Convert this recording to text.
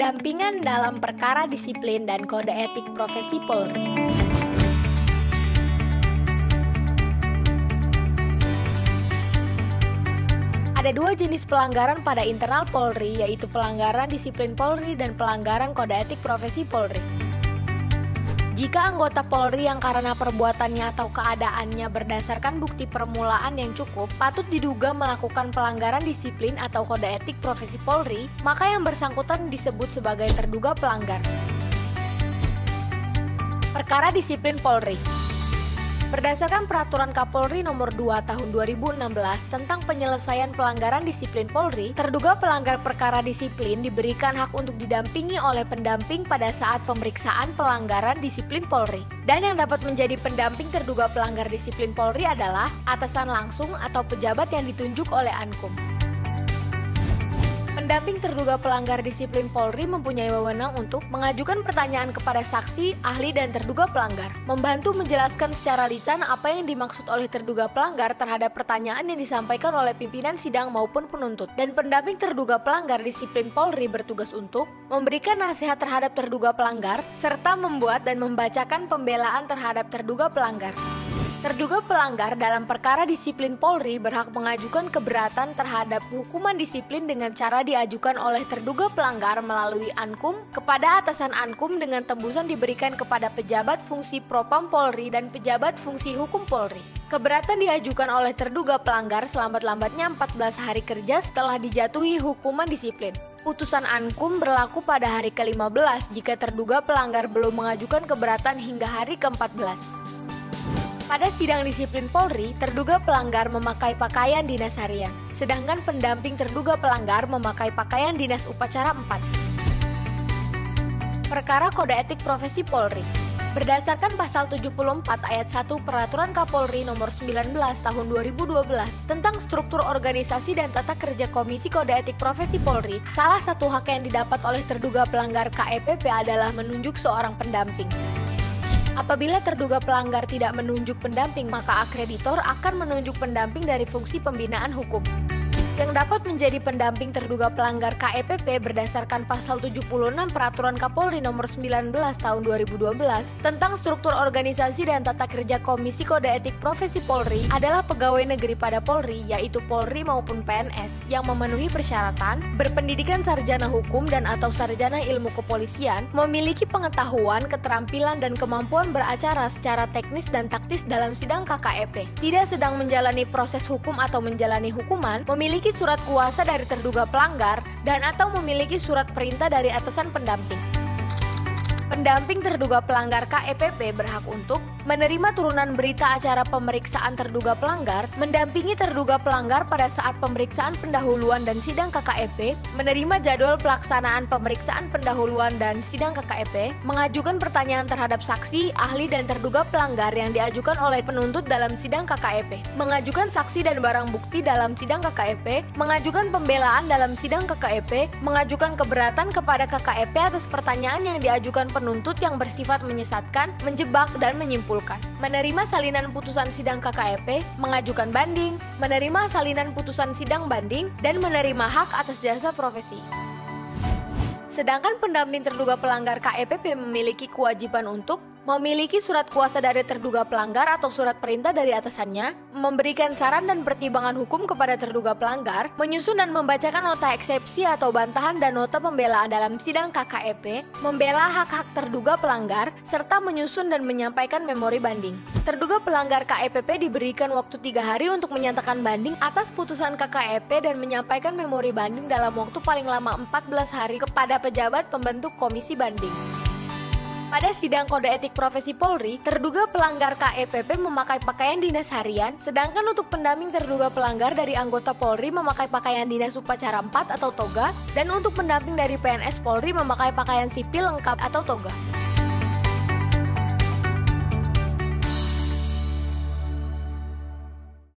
Pendampingan dalam perkara disiplin dan kode etik profesi Polri. Ada dua jenis pelanggaran pada internal Polri, yaitu pelanggaran disiplin Polri dan pelanggaran kode etik profesi Polri. Jika anggota Polri yang karena perbuatannya atau keadaannya berdasarkan bukti permulaan yang cukup, patut diduga melakukan pelanggaran disiplin atau kode etik profesi Polri, maka yang bersangkutan disebut sebagai terduga pelanggar. Perkara disiplin Polri. Berdasarkan Peraturan Kapolri Nomor 2 Tahun 2016 tentang penyelesaian pelanggaran disiplin Polri, terduga pelanggar perkara disiplin diberikan hak untuk didampingi oleh pendamping pada saat pemeriksaan pelanggaran disiplin Polri. Dan yang dapat menjadi pendamping terduga pelanggar disiplin Polri adalah atasan langsung atau pejabat yang ditunjuk oleh Ankum. Pendamping terduga pelanggar disiplin Polri mempunyai wewenang untuk mengajukan pertanyaan kepada saksi, ahli, dan terduga pelanggar, membantu menjelaskan secara lisan apa yang dimaksud oleh terduga pelanggar terhadap pertanyaan yang disampaikan oleh pimpinan sidang maupun penuntut, dan pendamping terduga pelanggar disiplin Polri bertugas untuk memberikan nasihat terhadap terduga pelanggar, serta membuat dan membacakan pembelaan terhadap terduga pelanggar. Terduga pelanggar dalam perkara disiplin Polri berhak mengajukan keberatan terhadap hukuman disiplin dengan cara diajukan oleh terduga pelanggar melalui Ankum kepada atasan Ankum dengan tembusan diberikan kepada pejabat fungsi Propam Polri dan pejabat fungsi hukum Polri. Keberatan diajukan oleh terduga pelanggar selambat-lambatnya 14 hari kerja setelah dijatuhi hukuman disiplin. Putusan Ankum berlaku pada hari ke-15 jika terduga pelanggar belum mengajukan keberatan hingga hari ke-14. Pada sidang disiplin Polri, terduga pelanggar memakai pakaian dinas harian, sedangkan pendamping terduga pelanggar memakai pakaian dinas upacara 4. Perkara kode etik profesi Polri. Berdasarkan pasal 74 ayat 1 Peraturan Kapolri Nomor 19 Tahun 2012 tentang struktur organisasi dan tata kerja Komisi Kode Etik Profesi Polri, salah satu hak yang didapat oleh terduga pelanggar KEPP adalah menunjuk seorang pendamping. Apabila terduga pelanggar tidak menunjuk pendamping, maka akreditor akan menunjuk pendamping dari fungsi pembinaan hukum. Yang dapat menjadi pendamping terduga pelanggar KEPP berdasarkan pasal 76 Peraturan Kapolri Nomor 19 Tahun 2012 tentang struktur organisasi dan tata kerja Komisi Kode Etik Profesi Polri adalah pegawai negeri pada Polri, yaitu Polri maupun PNS yang memenuhi persyaratan, berpendidikan sarjana hukum dan atau sarjana ilmu kepolisian, memiliki pengetahuan, keterampilan dan kemampuan beracara secara teknis dan taktis dalam sidang KKEP, tidak sedang menjalani proses hukum atau menjalani hukuman, memiliki surat kuasa dari terduga pelanggar, dan atau memiliki surat perintah dari atasan pendamping. Pendamping terduga pelanggar KEPP berhak untuk menerima turunan berita acara pemeriksaan terduga pelanggar, mendampingi terduga pelanggar pada saat pemeriksaan pendahuluan dan sidang KKEP, menerima jadwal pelaksanaan pemeriksaan pendahuluan dan sidang KKEP, mengajukan pertanyaan terhadap saksi, ahli, dan terduga pelanggar yang diajukan oleh penuntut dalam sidang KKEP, mengajukan saksi dan barang bukti dalam sidang KKEP, mengajukan pembelaan dalam sidang KKEP, mengajukan keberatan kepada KKEP atas pertanyaan yang diajukan penuntut yang bersifat menyesatkan, menjebak, dan menyimpulkan, menerima salinan putusan sidang KKEP, mengajukan banding, menerima salinan putusan sidang banding, dan menerima hak atas jasa profesi. Sedangkan pendamping terduga pelanggar KEPP memiliki kewajiban untuk memiliki surat kuasa dari terduga pelanggar atau surat perintah dari atasannya, memberikan saran dan pertimbangan hukum kepada terduga pelanggar, menyusun dan membacakan nota eksepsi atau bantahan dan nota pembelaan dalam sidang KKEP, membela hak-hak terduga pelanggar, serta menyusun dan menyampaikan memori banding. Terduga pelanggar KEPP diberikan waktu 3 hari untuk menyatakan banding atas putusan KKEP dan menyampaikan memori banding dalam waktu paling lama 14 hari kepada pejabat pembentuk komisi banding. Pada sidang kode etik profesi Polri, terduga pelanggar KEPP memakai pakaian dinas harian, sedangkan untuk pendamping terduga pelanggar dari anggota Polri memakai pakaian dinas upacara 4 atau toga, dan untuk pendamping dari PNS Polri memakai pakaian sipil lengkap atau toga.